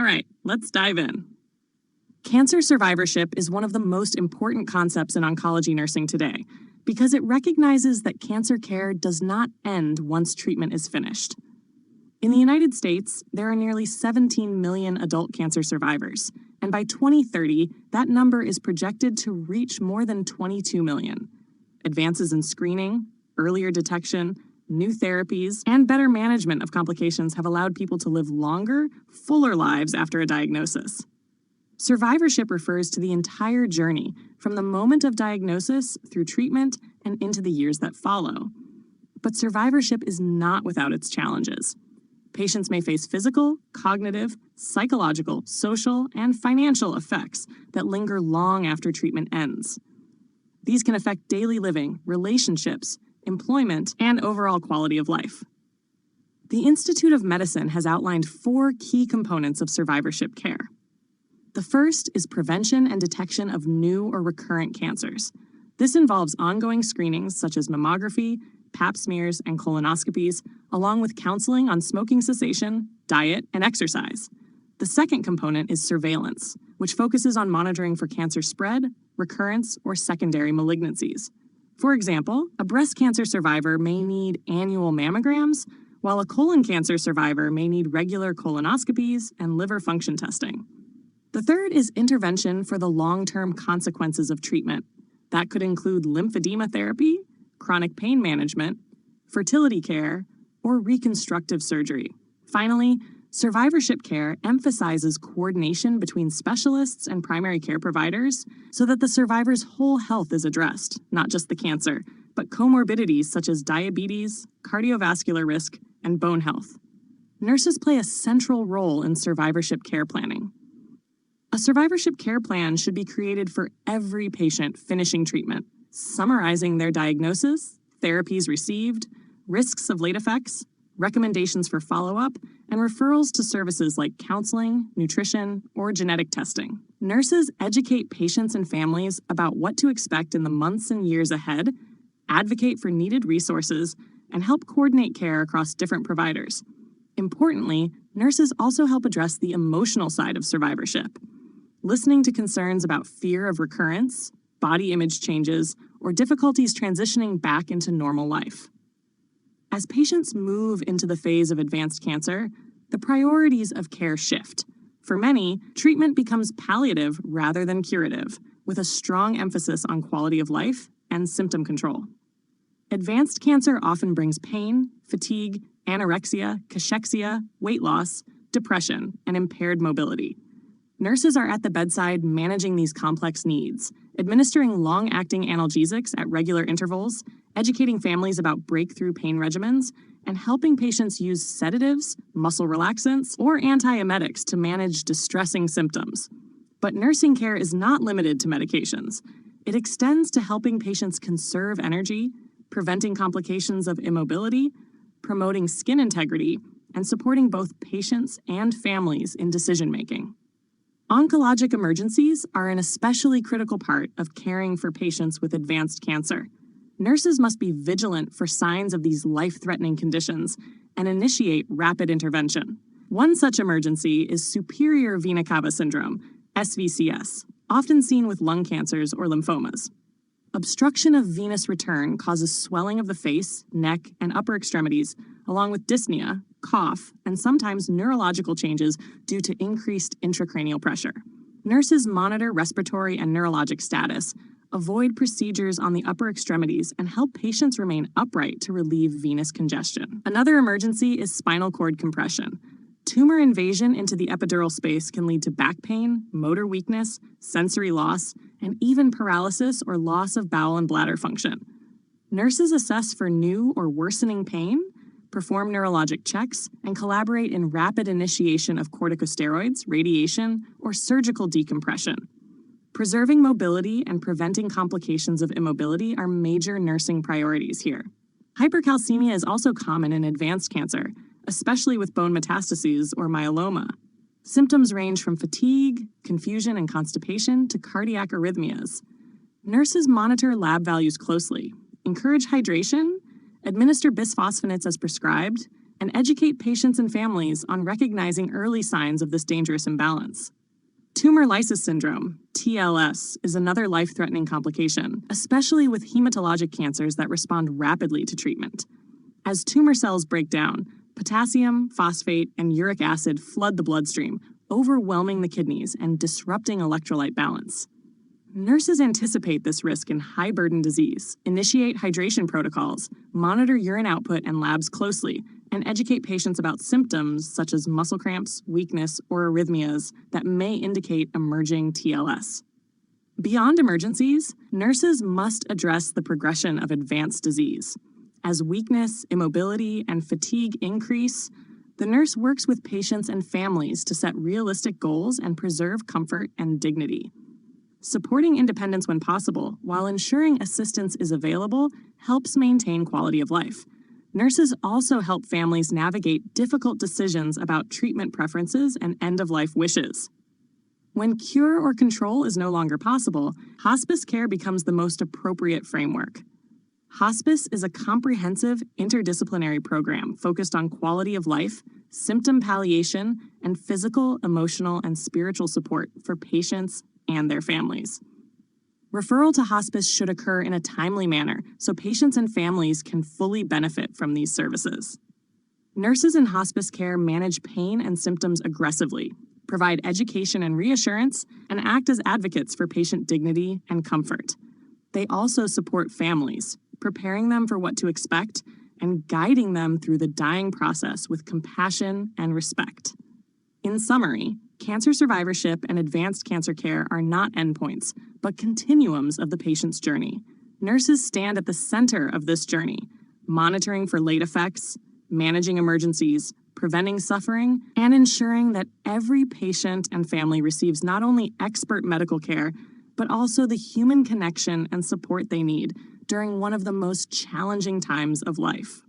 right, let's dive in. Cancer survivorship is one of the most important concepts in oncology nursing today because it recognizes that cancer care does not end once treatment is finished. In the United States, there are nearly 17 million adult cancer survivors, and by 2030, that number is projected to reach more than 22 million. Advances in screening, earlier detection, new therapies, and better management of complications have allowed people to live longer, fuller lives after a diagnosis. Survivorship refers to the entire journey, from the moment of diagnosis through treatment and into the years that follow. But survivorship is not without its challenges. Patients may face physical, cognitive, psychological, social, and financial effects that linger long after treatment ends. These can affect daily living, relationships, employment, and overall quality of life. The Institute of Medicine has outlined 4 key components of survivorship care. The first is prevention and detection of new or recurrent cancers. This involves ongoing screenings such as mammography, pap smears, and colonoscopies, along with counseling on smoking cessation, diet, and exercise. The second component is surveillance, which focuses on monitoring for cancer spread, recurrence, or secondary malignancies. For example, a breast cancer survivor may need annual mammograms, while a colon cancer survivor may need regular colonoscopies and liver function testing. The third is intervention for the long-term consequences of treatment. That could include lymphedema therapy, chronic pain management, fertility care, or reconstructive surgery. Finally, survivorship care emphasizes coordination between specialists and primary care providers so that the survivor's whole health is addressed, not just the cancer, but comorbidities such as diabetes, cardiovascular risk, and bone health. Nurses play a central role in survivorship care planning. A survivorship care plan should be created for every patient finishing treatment, summarizing their diagnosis, therapies received, risks of late effects, recommendations for follow-up, and referrals to services like counseling, nutrition, or genetic testing. Nurses educate patients and families about what to expect in the months and years ahead, advocate for needed resources, and help coordinate care across different providers. Importantly, nurses also help address the emotional side of survivorship, listening to concerns about fear of recurrence, body image changes, or difficulties transitioning back into normal life. As patients move into the phase of advanced cancer, the priorities of care shift. For many, treatment becomes palliative rather than curative, with a strong emphasis on quality of life and symptom control. Advanced cancer often brings pain, fatigue, anorexia, cachexia, weight loss, depression, and impaired mobility. Nurses are at the bedside managing these complex needs, administering long-acting analgesics at regular intervals, educating families about breakthrough pain regimens, and helping patients use sedatives, muscle relaxants, or antiemetics to manage distressing symptoms. But nursing care is not limited to medications. It extends to helping patients conserve energy, preventing complications of immobility, promoting skin integrity, and supporting both patients and families in decision-making. Oncologic emergencies are an especially critical part of caring for patients with advanced cancer. Nurses must be vigilant for signs of these life-threatening conditions and initiate rapid intervention. One such emergency is superior vena cava syndrome, SVCS, often seen with lung cancers or lymphomas. Obstruction of venous return causes swelling of the face, neck, and upper extremities, along with dyspnea, cough, and sometimes neurological changes due to increased intracranial pressure. Nurses monitor respiratory and neurologic status, avoid procedures on the upper extremities, and help patients remain upright to relieve venous congestion. Another emergency is spinal cord compression. Tumor invasion into the epidural space can lead to back pain, motor weakness, sensory loss, and even paralysis or loss of bowel and bladder function. Nurses assess for new or worsening pain, perform neurologic checks, and collaborate in rapid initiation of corticosteroids, radiation, or surgical decompression. Preserving mobility and preventing complications of immobility are major nursing priorities here. Hypercalcemia is also common in advanced cancer, especially with bone metastases or myeloma. Symptoms range from fatigue, confusion and constipation to cardiac arrhythmias. Nurses monitor lab values closely, encourage hydration, administer bisphosphonates as prescribed, and educate patients and families on recognizing early signs of this dangerous imbalance. Tumor lysis syndrome, TLS, is another life-threatening complication, especially with hematologic cancers that respond rapidly to treatment. As tumor cells break down, potassium, phosphate, and uric acid flood the bloodstream, overwhelming the kidneys and disrupting electrolyte balance. Nurses anticipate this risk in high-burden disease, initiate hydration protocols, monitor urine output and labs closely, and educate patients about symptoms such as muscle cramps, weakness, or arrhythmias that may indicate emerging TLS. Beyond emergencies, nurses must address the progression of advanced disease. As weakness, immobility, and fatigue increase, the nurse works with patients and families to set realistic goals and preserve comfort and dignity. Supporting independence when possible, while ensuring assistance is available, helps maintain quality of life. Nurses also help families navigate difficult decisions about treatment preferences and end-of-life wishes. When cure or control is no longer possible, hospice care becomes the most appropriate framework. Hospice is a comprehensive, interdisciplinary program focused on quality of life, symptom palliation, and physical, emotional, and spiritual support for patients and their families. Referral to hospice should occur in a timely manner so patients and families can fully benefit from these services. Nurses in hospice care manage pain and symptoms aggressively, provide education and reassurance, and act as advocates for patient dignity and comfort. They also support families, preparing them for what to expect and guiding them through the dying process with compassion and respect. In summary, cancer survivorship and advanced cancer care are not endpoints, but continuums of the patient's journey. Nurses stand at the center of this journey, monitoring for late effects, managing emergencies, preventing suffering, and ensuring that every patient and family receives not only expert medical care, but also the human connection and support they need during one of the most challenging times of life.